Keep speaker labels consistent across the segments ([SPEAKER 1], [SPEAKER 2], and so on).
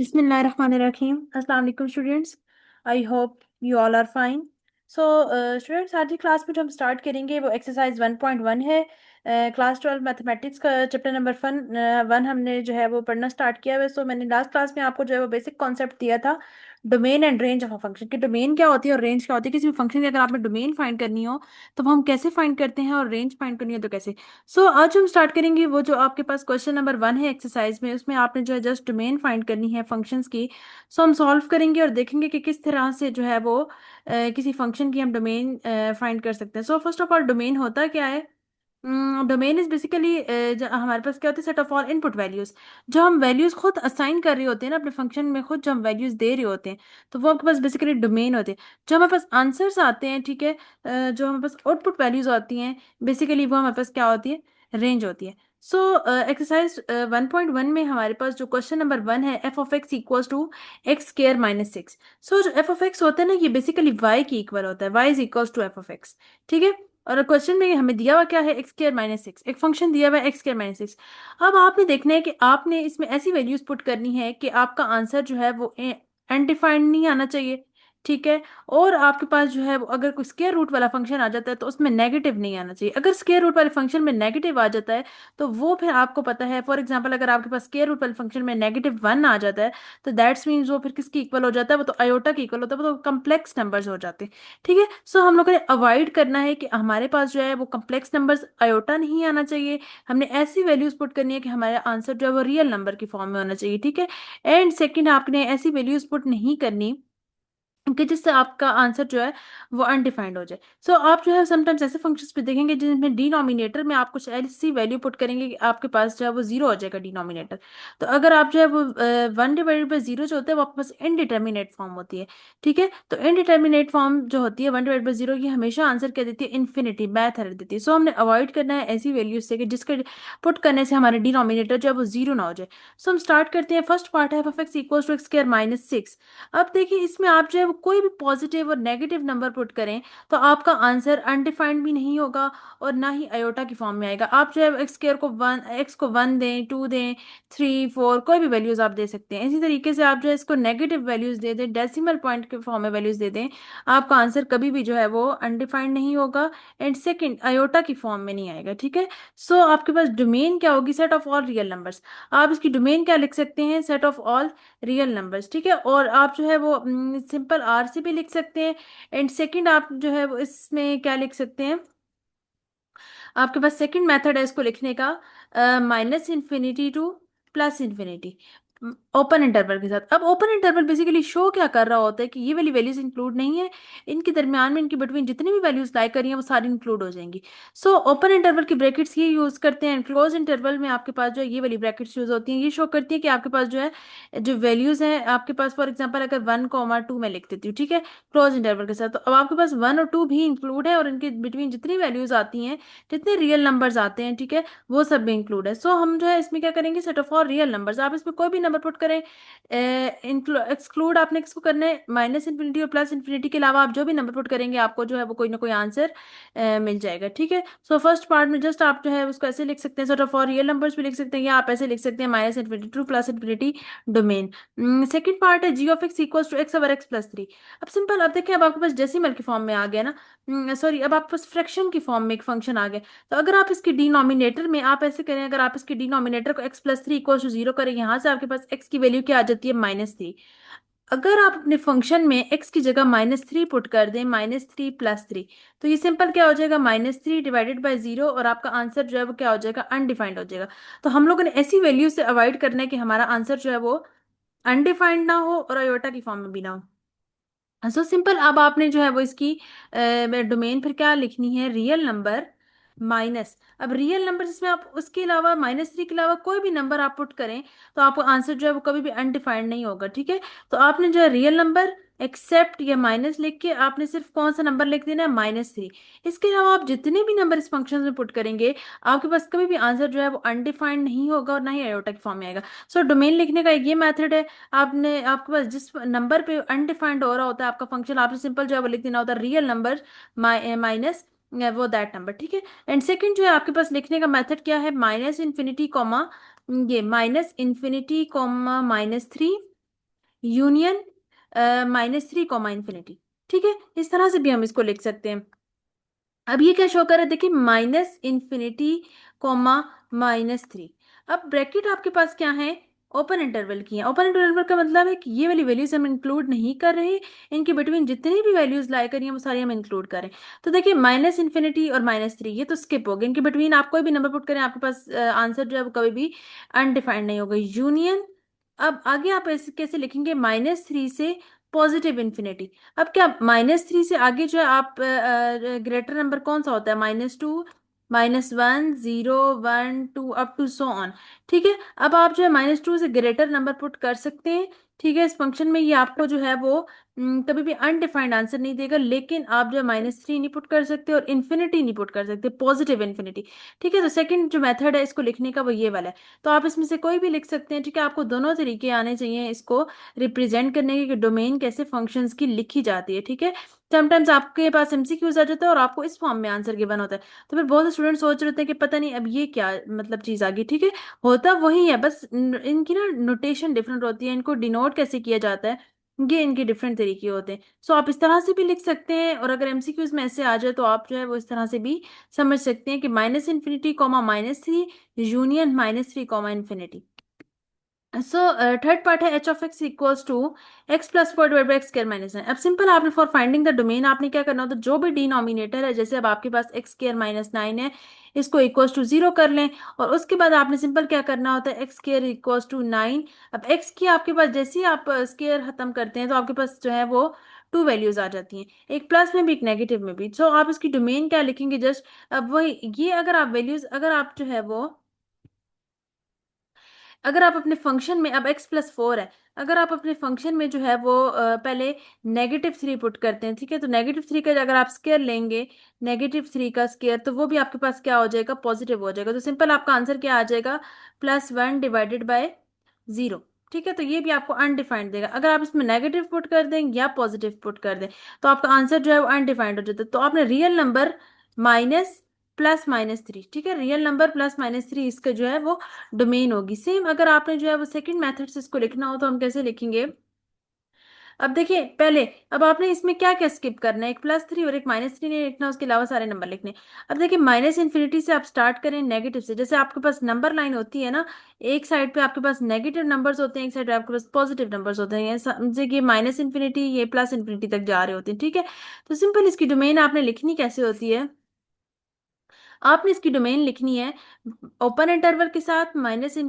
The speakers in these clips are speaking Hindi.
[SPEAKER 1] बिस्मिल्लाहिर्रहमानिर्रहीम। अस्सलाम वालेकुम students. I hope you all are fine. So students, आज की क्लास में जो हम स्टार्ट करेंगे वो एक्सरसाइज 1.1 है। क्लास 12 मैथमेटिक्स का चैप्टर नंबर वन हमने जो है वो पढ़ना स्टार्ट किया है। सो मैंने लास्ट क्लास में आपको जो है वो बेसिक कॉन्सेप्ट दिया था, domain and range of a function की। डोमेन क्या होती है और रेंज क्या होती है। किसी भी फंक्शन की अगर आपने डोमेन फाइंड करनी हो तो वो हम कैसे फाइंड करते हैं, और रेंज फाइंड करनी हो तो कैसे। आज हम स्टार्ट करेंगे वो जो आपके पास क्वेश्चन नंबर 1 है एक्सरसाइज में, उसमें आपने जो है जस्ट डोमेन फाइंड करनी है फंक्शंस की। हम सॉल्व करेंगे और देखेंगे कि किस तरह से जो है वो किसी फंक्शन की हम डोमेन फाइंड कर सकते हैं। फर्स्ट ऑफ ऑल, डोमेन होता क्या है? डोमेन इज बेसिकली हमारे पास क्या होता है, set of all input values. जो हम वैल्यूज खुद असाइन कर रहे होते हैं ना अपने फंक्शन में, खुद जो हम वैल्यूज दे रहे होते हैं, तो वो आपके पास बेसिकली डोमेन होते हैं। जो हमारे पास आंसर्स आते हैं, ठीक है, जो हमारे पास आउटपुट वैल्यूज आती हैं, बेसिकली वो हमारे पास क्या होती है, रेंज होती है। एक्सरसाइज 1.1 में हमारे पास जो क्वेश्चन नंबर 1 है, F of X equals to X square minus six. जो एफ ऑफ एक्स होता है ना, ये बेसिकली वाई की इक्वल होता है, Y is equals to F of X. ठीक है। और क्वेश्चन में हमें दिया हुआ क्या है, एक्स स्क्र माइनस सिक्स, एक फंक्शन दिया हुआ है एक्स स्क्र माइनस सिक्स। अब आपने देखना है कि आपने इसमें ऐसी वैल्यूज पुट करनी है कि आपका आंसर जो है वो अनडिफाइंड नहीं आना चाहिए। ठीक है। और आपके पास जो है वो अगर कोई स्क्वायर रूट वाला फंक्शन आ जाता है तो उसमें नेगेटिव नहीं आना चाहिए। अगर स्क्वायर रूट वाले फंक्शन में नेगेटिव आ जाता है तो वो फिर आपको पता है, फॉर एग्जांपल अगर आपके पास स्क्वायर रूट वाले फंक्शन में -1 आ जाता है तो दैट्स मीन्स वो फिर किसकी इक्वल हो जाता है, वो तो आयोटा की इक्वल होता है, वो तो कम्प्लेक्स नंबर्स हो जाते हैं। ठीक है। हम लोगों ने अवॉइड करना है कि हमारे पास जो है वो कम्प्लेक्स नंबर्स आयोटा नहीं आना चाहिए। हमने ऐसी वैल्यूज पुट करनी है कि हमारा आंसर जो है वो रियल नंबर की फॉर्म में होना चाहिए। ठीक है। एंड सेकंड, आपने ऐसी वैल्यूज पुट नहीं करनी कि जिससे आपका आंसर जो है वो अनडिफाइंड हो जाए। आप जो है समटाइम्स ऐसे फंक्शंस पे देखेंगे जिनमें डिनोमिनेटर में आप कुछ ऐसी वैल्यू पुट करेंगे कि आपके पास जो है वो जीरो हो जाएगा डिनोमिनेटर। तो अगर आप जो है वो 1/0 जो होता है वो आपके पास इनडिटर्मिनेट फॉर्म होती है। ठीक है। तो इनडिटर्मिनेट फॉर्म जो होती है 1/0, ये हमेशा आंसर क्या देती है, इन्फिनिटी, मैथ एरर देती है। हमने अवॉइड करना है ऐसी वैल्यूज से कि जिसके पुट करने से हमारे डिनोमिनेटर जो है वो जीरो ना हो जाए। हम स्टार्ट करते हैं। फर्स्ट पार्ट है f(x) equals to X square minus six. अब देखिए, इसमें आप जो है वो कोई भी पॉजिटिव और नेगेटिव नंबर पुट करें तो आपका आंसर अनडिफाइंड भी नहीं होगा और ना ही आयोटा की फॉर्म में आएगा। आप जो है एक्स स्क्वायर को वन, एक्स को 1 दें, 2 दें, 3, 4, कोई भी वैल्यूज आप दे सकते हैं। इसी तरीके से आप जो है इसको नेगेटिव वैल्यूज दे दें, डेसिमल पॉइंट के फॉर्म में वैल्यूज दे दें, आपका आंसर कभी भी जो है वो अनडिफाइंड नहीं होगा। एंड सेकंड, आयोटा की फॉर्म में नहीं आएगा। ठीक है। आपके पास डोमेन क्या होगी, set of all real numbers. आप इसकी डोमेन क्या लिख सकते हैं, set of all real numbers. ठीक है। और आप जो है वो सिंपल आर से भी लिख सकते हैं। एंड सेकंड, आप जो है वो इसमें क्या लिख सकते हैं, आपके पास सेकंड मेथड है इसको लिखने का, -∞ टू +∞, ओपन इंटरवल के साथ। अब ओपन इंटरवल बेसिकली शो क्या कर रहा होता है कि ये वाली वैल्यूज इंक्लूड नहीं है, इनके दरमियान में, इनकी बिटवीन जितनी भी वैल्यूज लाई करी हैं वो सारी इंक्लूड हो जाएंगी। ओपन इंटरवल की ब्रैकेट्स ये यूज करते हैं। क्लोज इंटरवल में आपके पास जो है ये वाली ब्रैकेट्स यूज होती हैं, ये शो करती है कि आपके पास जो है जो वैल्यूज हैं आपके पास, फॉर एग्जाम्पल अगर 1, 2 मैं लिख देती हूँ, ठीक है, क्लोज इंटरवल के साथ, तो अब आपके पास 1 और 2 भी इंक्लूड है और इनके बिटवीन जितनी वैल्यूज आती हैं, जितने रियल नंबर्स आते हैं, ठीक है, वो सब भी इंक्लूड है। हम जो है इसमें क्या करेंगे, set of all real numbers. आप इसमें कोई भी नंबर पुट करें, एक्सक्लूड आपने किसको करना है, -∞ और +∞ के अलावा आप जो भी नंबर पुट करेंगे आपको जो है वो कोई ना कोई आंसर मिल जाएगा। ठीक है। फर्स्ट पार्ट में जस्ट आप जो है उसको ऐसे लिख सकते हैं, set of all real numbers भी लिख सकते हैं, या आप ऐसे लिख सकते हैं -∞ टू +∞ डोमेन। सेकंड पार्ट है g(x) इक्वल्स टू x/(x+3). अब सिंपल, अब देखिए, अब आपके पास डेसिमल की फॉर्म में आ गया ना, सॉरी, अब आपके पास फ्रैक्शन की फॉर्म में एक फंक्शन आ गया। तो अगर आप इसकी डिनोमिनेटर में आप ऐसे करें, अगर आप इसकी डिनोमिनेटर को x+3 इक्वल टू 0 करें, यहाँ से आपके पास x की वैल्यू क्या आ जाती है, -3। अगर आप अपने फंक्शन में x की जगह -3 पुट कर दें, -3 +3, तो ये सिंपल क्या हो जाएगा, -3 डिवाइडेड बाय 0, और आपका आंसर जो है वो क्या हो जाएगा, अनडिफाइंड हो जाएगा। तो हम लोगों ने ऐसी वैल्यू से अवॉइड करना है कि हमारा आंसर जो है वो अनडिफाइंड ना हो और आयोटा की फॉर्म में भी ना हो। सिंपल, अब आपने जो है वो इसकी डोमेन फिर क्या लिखनी है, रियल नंबर माइनस। अब रियल नंबर जिसमें आप उसके अलावा -3 के अलावा कोई भी नंबर आप पुट करें तो आपका आंसर जो है वो कभी भी अनडिफाइंड नहीं होगा। ठीक है। तो आपने जो है रियल नंबर एक्सेप्ट या माइनस लिख के आपने सिर्फ कौन सा नंबर लिख देना है, -3। इसके अलावा आप जितने भी नंबर इस फंक्शन में पुट करेंगे आपके पास कभी भी आंसर जो है वो अनडिफाइंड नहीं होगा और ना ही आयोटा की फॉर्म में आएगा। डोमेन लिखने का एक ये मेथड है। आपने, आपके पास जिस नंबर पे अनडिफाइंड हो रहा होता है आपका फंक्शन, आपने सिंपल जो है वो लिख देना होता है रियल नंबर माइनस वो दैट नंबर। ठीक है। एंड सेकंड जो है आपके पास लिखने का मेथड क्या है, -∞, ये -∞, -3, यूनियन -3, ठीक है, इस तरह से भी हम इसको लिख सकते हैं। अब ये क्या शो कर रहा है, देखिए -∞, -3। अब ब्रैकेट आपके पास क्या है, ओपन इंटरवल की है। ओपन इंटरवल का मतलब है कि ये वाली वैल्यूज हम इंक्लूड नहीं कर रहे, इनके बिटवीन जितनी भी वैल्यूज लाई करी हैं वो सारी हम इंक्लूड करें। तो देखिए -∞ और -3 ये तो स्किप हो गए, इनके बिटवीन आप कोई भी नंबर पुट करें आपके पास आंसर जो है वो कभी भी अनडिफाइंड नहीं होगा, यूनियन। अब आगे आप ऐसे कैसे लिखेंगे, -3 से +∞। अब क्या -3 से आगे जो है आप ग्रेटर नंबर कौन सा होता है, -2, -1, 0, 1, 2 अप टू सो ऑन। ठीक है, अब आप जो है -2 से ग्रेटर नंबर पुट कर सकते हैं। ठीक है, इस फंक्शन में ये आपको जो है वो कभी भी अनडिफाइंड आंसर नहीं देगा, लेकिन आप जो है -3 नहीं पुट कर सकते और इन्फिनिटी नहीं पुट कर सकते, +∞। ठीक है, तो सेकंड जो मेथड है इसको लिखने का वो ये वाला है। तो आप इसमें से कोई भी लिख सकते हैं। ठीक है, आपको दोनों तरीके आने चाहिए इसको रिप्रेजेंट करने की, कि डोमेन कैसे फंक्शंस की लिखी जाती है। ठीक है, समटाइम्स आपके पास एमसीक्यूज आ जाता है और आपको इस फॉर्म में आंसर गिवन होता है, तो फिर बहुत से स्टूडेंट सोच रहे होते हैं कि पता नहीं अब ये क्या मतलब चीज आ गई। ठीक है, होता वही है, बस इनकी ना नोटेशन डिफरेंट होती है, इनको डिनोट कैसे किया जाता है ये इनके डिफरेंट तरीके होते हैं। सो आप इस तरह से भी लिख सकते हैं, और अगर एमसीक्यूज में ऐसे आ जाए तो आप जो है वो इस तरह से भी समझ सकते हैं कि -∞, -3 यूनियन -3, सो थर्ड पार्ट है h(x)=x+4/x²-9। अब सिंपल आपने फॉर फाइंडिंग द डोमेन आपने क्या करना होता है, जो भी डिनोमिनेटर है, जैसे अब आपके पास x² - 9 है, इसको =0 कर लें, और उसके बाद आपने सिंपल क्या करना होता है, x²=9। अब x की आपके पास जैसे ही आप स्क्वायर खत्म करते हैं तो आपके पास जो है वो टू वैल्यूज आ जाती हैं, एक प्लस में भी एक नेगेटिव में भी। सो आप इसकी डोमेन क्या लिखेंगे, जस्ट अब वही ये अगर आप वैल्यूज अगर आप जो है वो अगर आप अपने फंक्शन में अब x+4 है, अगर आप अपने फंक्शन में जो है वो पहले -3 पुट करते हैं, ठीक है, तो -3 का अगर आप स्क्वायर लेंगे, -3 का स्क्वायर, तो वो भी आपके पास क्या हो जाएगा, पॉजिटिव हो जाएगा। तो सिंपल आपका आंसर क्या आ जाएगा, +1/0। ठीक है, तो ये भी आपको अनडिफाइंड देगा। अगर आप इसमें नेगेटिव पुट कर दें या पॉजिटिव पुट कर दें तो आपका आंसर जो है वो अनडिफाइंड हो जाता है। तो आपने रियल नंबर माइनस +-3, ठीक है, रियल नंबर +-3 इसका जो है वो डोमेन होगी। सेम अगर आपने जो है वो सेकंड मेथड से इसको लिखना हो तो हम कैसे लिखेंगे, अब देखिए पहले, अब आपने इसमें क्या क्या स्किप करना है, एक +3 और एक -3 नहीं लिखना, उसके अलावा सारे नंबर लिखने। अब देखिए -∞ से आप स्टार्ट करें नेगेटिव से, जैसे आपके पास नंबर लाइन होती है ना, एक साइड पे आपके पास नेगेटिव नंबर्स होते हैं, एक साइड पे आपके पास पॉजिटिव नंबर्स होते हैं, ये समझे कि -∞ ये +∞ तक जा रहे होते हैं। ठीक है, तो सिंपल इसकी डोमेन आपने लिखनी कैसे होती है, आपने इसकी डोमेन लिखनी है ओपन इंटरवल के साथ -∞ से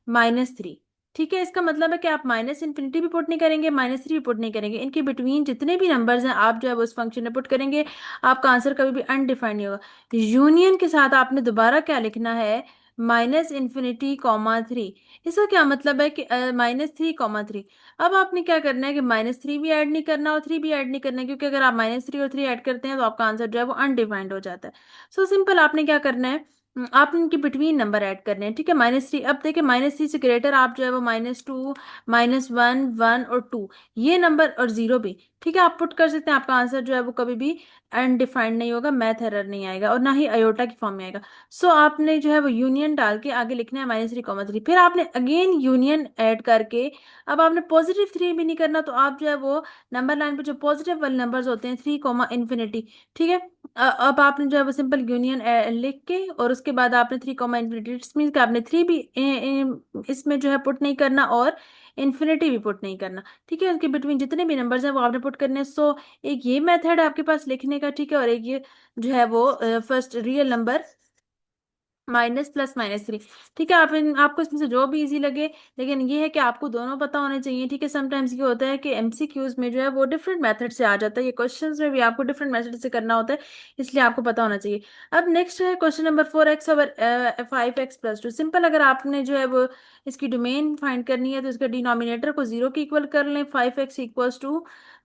[SPEAKER 1] -3। ठीक है, इसका मतलब है कि आप -∞ भी पुट नहीं करेंगे, -3 भी पुट नहीं करेंगे, इनके बिटवीन जितने भी नंबर्स हैं आप जो है वो उस फंक्शन में पुट करेंगे, आपका आंसर कभी भी अनडिफाइंड नहीं होगा। यूनियन के साथ आपने दोबारा क्या लिखना है, -∞, 3। इसका क्या मतलब है कि -3, 3। अब आपने क्या करना है कि -3 भी ऐड नहीं करना और 3 भी ऐड नहीं करना है, क्योंकि अगर आप -3 और 3 ऐड करते हैं तो आपका आंसर जो है वो अनडिफाइंड हो जाता है। सो सिंपल आपने क्या करना है, आपने इनके बिटवीन नंबर ऐड करने हैं। ठीक है, -3, अब देखिए -3 से ग्रेटर आप जो है वो -2, -1, 1 और 2, ये नंबर और 0 भी, ठीक है, आप पुट कर सकते हैं, आपका आंसर जो है वो कभी भी अनडिफाइंड नहीं होगा, मैथ एरर नहीं आएगा और ना ही अयोटा की फॉर्म में आएगा। सो आपने जो है वो यूनियन डाल के आगे लिखना है -3, 3, फिर आपने अगेन यूनियन ऐड करके, अब आपने +3 भी नहीं करना, तो आप जो है वो नंबर लाइन पे जो पॉजिटिव वाले नंबर्स होते हैं 3, ∞, ठीक है, अब आपने जो है वो सिंपल यूनियन लिख के और उसके बाद आपने 3, मीन्स कि आपने 3 भी इसमें जो है पुट नहीं करना और इन्फिनिटी भी पुट नहीं करना। ठीक है, उनके बिटवीन जितने भी नंबर्स हैं वो आपने पुट करने हैं। सो एक ये मेथड है आपके पास लिखने का, ठीक है, और एक ये जो है वो फर्स्ट रियल नंबर -+-3। ठीक है, आपको इसमें से जो भी इजी लगे, लेकिन ये है कि आपको दोनों पता होने चाहिए। ठीक है, समटाइम्स ये होता है कि एमसीक्यूज में जो है वो डिफरेंट मेथड से आ जाता है, ये क्वेश्चंस में भी आपको डिफरेंट मेथड से करना होता है, इसलिए आपको पता होना चाहिए। अब नेक्स्ट है क्वेश्चन नंबर 4x/5x+2। सिंपल अगर आपने जो है वो इसकी डोमेन फाइंड करनी है तो इसका डिनोमिनेटर को 0 के इक्वल कर लें, 5x =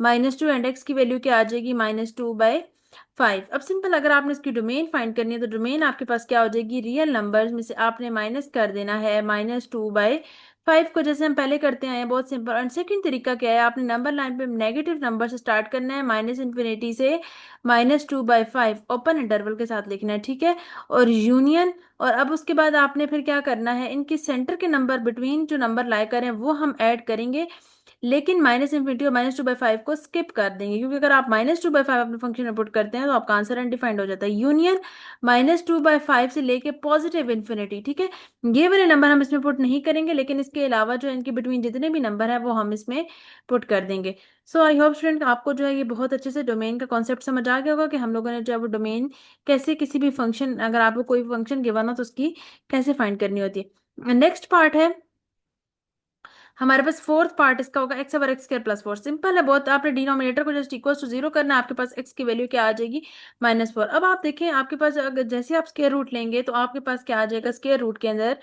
[SPEAKER 1] -2 एंड x की वैल्यू क्या आ जाएगी, -2/5। अब सिंपल अगर आपने इसकी डोमेन फाइंड करनी है तो डोमेन आपके पास क्या हो जाएगी, रियल नंबर्स में से आपने माइनस कर देना है -2/5 को, जैसे हम पहले करते आए हैं, बहुत सिंपल। और सेकंड तरीका क्या है, आपने नंबर लाइन पे नेगेटिव नंबर से स्टार्ट करना है, -∞ से -2/5 ओपन इंटरवल के साथ लिखना है। ठीक है, और यूनियन, और अब उसके बाद आपने फिर क्या करना है, इनके सेंटर के नंबर बिटवीन जो नंबर लाई करें वो हम ऐड करेंगे, लेकिन माइनस इन्फिनिटी और -2/5 को स्किप कर देंगे, क्योंकि अगर आप -2/5 अपने फंक्शन में पुट करते हैं तो आपका आंसर अनडिफाइंड हो जाता है। यूनियन -2/5 से लेके पॉजिटिव इन्फिनिटी, ठीक है, ये वाले नंबर हम इसमें पुट नहीं करेंगे, लेकिन इसके अलावा जो इनके बिटवीन जितने भी नंबर है वो हम इसमें पुट कर देंगे। सो आई होप स्टूडेंट आपको जो है ये बहुत अच्छे से डोमेन का कॉन्सेप्ट समझ आ गया होगा कि हम लोगों ने जो है वो डोमेन कैसे किसी भी फंक्शन, अगर आपको कोई फंक्शन गिवन हो तो उसकी कैसे फाइंड करनी होती है। नेक्स्ट पार्ट है हमारे पास, फोर्थ पार्ट इसका होगा x over x square plus 4। Simple है बहुत, आपने डिनोमिनेटर को जस्ट इक्वल टू 0 करना है, आपके पास एक्स की वैल्यू क्या आ जाएगी, -4। अब आप देखें आपके पास अगर जैसे आप स्क्वायर रूट लेंगे तो आपके पास क्या आ जाएगा, स्क्वायर रूट के अंदर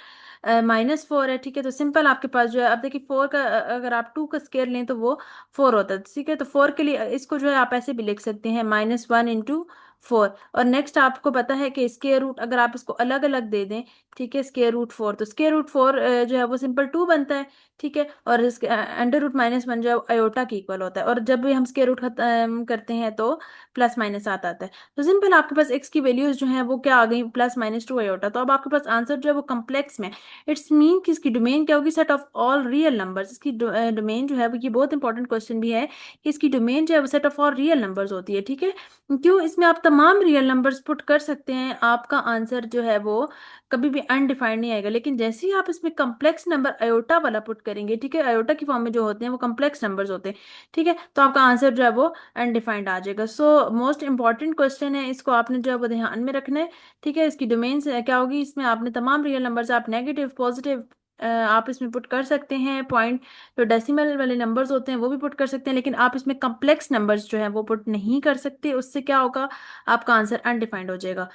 [SPEAKER 1] -4 है, ठीक है, तो सिंपल आपके पास जो है, अब देखिए 4 का अगर आप 2 का स्क्वायर लें तो वो 4 होता है, ठीक है, तो 4 के लिए इसको जो है आप ऐसे भी लिख सकते हैं -1 × 4। और नेक्स्ट आपको पता है कि स्क्वायर रूट अगर आप इसको अलग अलग दे दें, ठीक है, स्क्वायर रूट 4, तो स्क्वायर रूट 4 जो है वो सिंपल 2 बनता है, ठीक है, और इसके √-1 जो है अयोटा के इक्वल होता है, और जब भी हम स्क्वायर रूट खत्म करते हैं तो प्लस माइनस आता है। तो सिंपल आपके पास एक्स की वैल्यूज जो है वो क्या आ गई, +-2 अयोटा। तो अब आपके पास आंसर जो है वो कम्प्लेक्स में, इट्स मीन कि इसकी डोमेन क्या होगी, set of all real numbers. इसकी डोमेन जो है वो, ये बहुत इंपॉर्टेंट क्वेश्चन भी है कि इसकी डोमेन जो है वो set of all real numbers होती है, ठीक है, क्यों, इसमें आप तमाम रियल नंबर्स पुट कर सकते हैं, आपका आंसर जो है वो कभी भी अनडिफाइंड नहीं आएगा। लेकिन जैसे ही आप इसमें कम्प्लेक्स नंबर अयोटा वाला पुट करेंगे, ठीक है, अयोटा की फॉर्म में जो होते हैं वो कम्प्लेक्स नंबर्स होते हैं, ठीक है, तो आपका आंसर जो है वो अनडिफाइंड आ जाएगा। सो मोस्ट इंपॉर्टेंट क्वेश्चन है, इसको आपने जो है वो ध्यान में रखना है, ठीक है। इसकी डोमेन से क्या होगी, इसमें आपने तमाम रियल नंबर्स, आप नेगेटिव पॉजिटिव आप इसमें पुट कर सकते हैं, पॉइंट जो डेसिमल वाले नंबर्स होते हैं वो भी पुट कर सकते हैं, लेकिन आप इसमें कम्प्लेक्स नंबर्स जो है वो पुट नहीं कर सकते, उससे क्या होगा, आपका आंसर अनडिफाइंड हो जाएगा।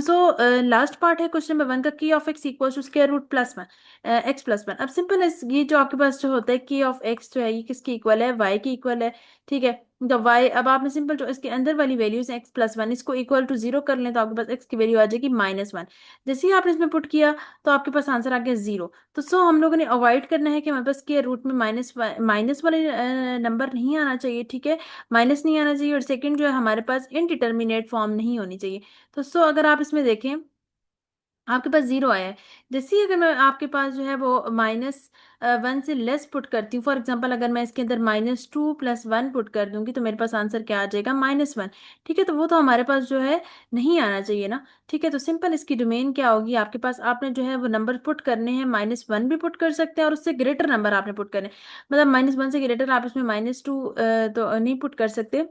[SPEAKER 1] सो लास्ट पार्ट है क्वेश्चन नंबर 1 का, की of X equal to square root x+1। अब सिंपल है, ये जो आपके पास जो होता है की ऑफ एक्स जो है ये किसकी इक्वल है, y की इक्वल है, ठीक है, तो y, अब आपने सिंपल जो इसके अंदर वाली वैल्यूज x+1 इसको इक्वल टू 0 कर लें तो आपके पास x की वैल्यू आ जाएगी -1। जैसे ही आपने इसमें पुट किया तो आपके पास आंसर आ गया 0। तो सो हम लोगों ने अवॉइड करना है कि हमारे पास स्क्वायर रूट में माइनस वाले नंबर नहीं आना चाहिए, ठीक है, माइनस नहीं आना चाहिए, और सेकंड जो है हमारे पास इनडिटर्मिनेट फॉर्म नहीं होनी चाहिए। तो सो अगर आप इसमें देखें आपके पास 0 आया है, जैसे ही अगर मैं आपके पास जो है वो -1 से लेस पुट करती हूँ, फॉर एग्जांपल अगर मैं इसके अंदर -2 + 1 पुट कर दूंगी तो मेरे पास आंसर क्या आ जाएगा, -1, ठीक है, तो वो तो हमारे पास जो है नहीं आना चाहिए ना, ठीक है, तो सिंपल इसकी डोमेन क्या होगी, आपके पास आपने जो है वो नंबर पुट करने हैं, -1 भी पुट कर सकते हैं और उससे ग्रेटर नंबर आपने पुट करने हैं। मतलब -1 से ग्रेटर आप इसमें -2 तो नहीं पुट कर सकते,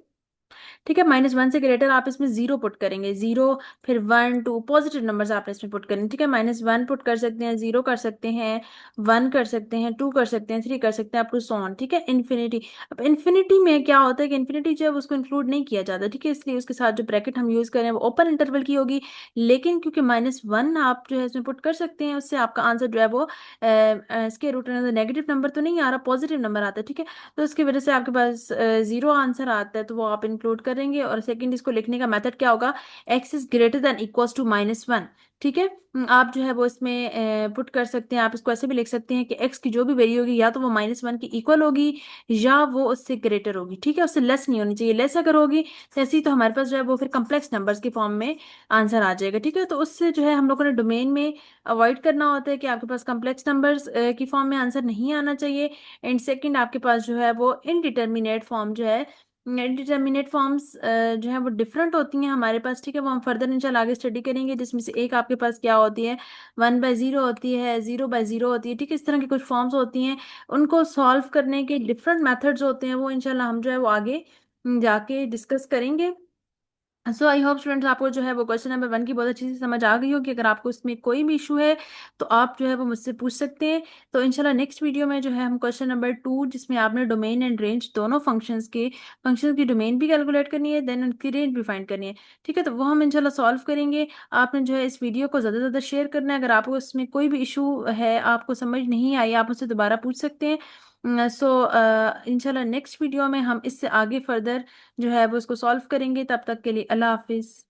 [SPEAKER 1] ठीक है, -1 से ग्रेटर आप इसमें 0 पुट करेंगे, 0 फिर 1 2 पॉजिटिव नंबर्स आपने इसमें पुट करने, ठीक है, -1 पुट कर सकते हैं, 0 कर सकते हैं, 1 कर सकते हैं, 2 कर सकते हैं, 3 कर सकते हैं, अप टू सो ऑन, ठीक है, इन्फिनिटी। अब इन्फिनिटी में क्या होता है कि इन्फिनिटी जो है वो उसको इंक्लूड नहीं किया जाता, ठीक है, इसलिए उसके साथ जो ब्रैकेट हम यूज करें वो ओपन इंटरवल की होगी, लेकिन क्योंकि -1 आप जो है इसमें पुट कर सकते हैं, उससे आपका आंसर जो है वो इसके रूट में नेगेटिव नंबर तो नहीं आ रहा, पॉजिटिव नंबर आता है, ठीक है, तो उसकी वजह से आपके पास 0 आंसर आता है, तो वो आप इंक्लूड करेंगे। और सेकंड इसको लिखने का मेथड क्या होगा, x is greater than equals to -1, ठीक है, आप जो है वो इसमें पुट कर सकते हैं, आप इसको ऐसे भी लिख सकते हैं कि x की जो भी वैल्यू होगी या तो वो -1 की इक्वल होगी या वो उससे ग्रेटर होगी, ठीक है, उससे लेस नहीं होनी चाहिए, लेस अगर होगी तो ऐसी तो हमारे पास जो है वो फिर कम्प्लेक्स नंबर्स की फॉर्म में आंसर आ जाएगा, ठीक है, तो उससे जो है हम लोगों ने डोमेन में अवॉइड करना होता है कि आपके पास कम्प्लेक्स नंबर्स की फॉर्म में आंसर नहीं आना चाहिए। एंड सेकंड आपके पास जो है वो इनडिटर्मिनेट फॉर्म जो है, इनडिटर्मिनेट फॉर्म्स जो है वो डिफरेंट होती हैं हमारे पास, ठीक है, वो हम फर्दर इंशाल्लाह आगे स्टडी करेंगे, जिसमें से एक आपके पास क्या होती है, 1/0 होती है, 0/0 होती है, ठीक है, इस तरह की कुछ फॉर्म्स होती हैं, उनको सॉल्व करने के डिफरेंट मेथड्स होते हैं, वो इंशाल्लाह हम जो है वो आगे जाके डिस्कस करेंगे। सो आई होप स्टूडेंट्स आपको जो है वो क्वेश्चन नंबर 1 की बहुत अच्छी से समझ आ गई होगी। अगर आपको इसमें कोई भी इशू है तो आप जो है वो मुझसे पूछ सकते हैं। तो इंशाल्लाह नेक्स्ट वीडियो में जो है हम क्वेश्चन नंबर 2, जिसमें आपने डोमेन एंड रेंज दोनों फंक्शंस की डोमेन भी कैलकुलेट करनी है, देन उनकी रेंज भी फाइंड करनी है, ठीक है, तो वो हम इंशाल्लाह सॉल्व करेंगे। आपने जो है इस वीडियो को ज़्यादा से ज़्यादा शेयर करना है। अगर आपको इसमें कोई भी इशू है, आपको समझ नहीं आई, आप मुझसे दोबारा पूछ सकते हैं। सो इंशाल्लाह नेक्स्ट वीडियो में हम इससे आगे फर्दर जो है वो उसको सॉल्व करेंगे। तब तक के लिए अल्लाह हाफिज।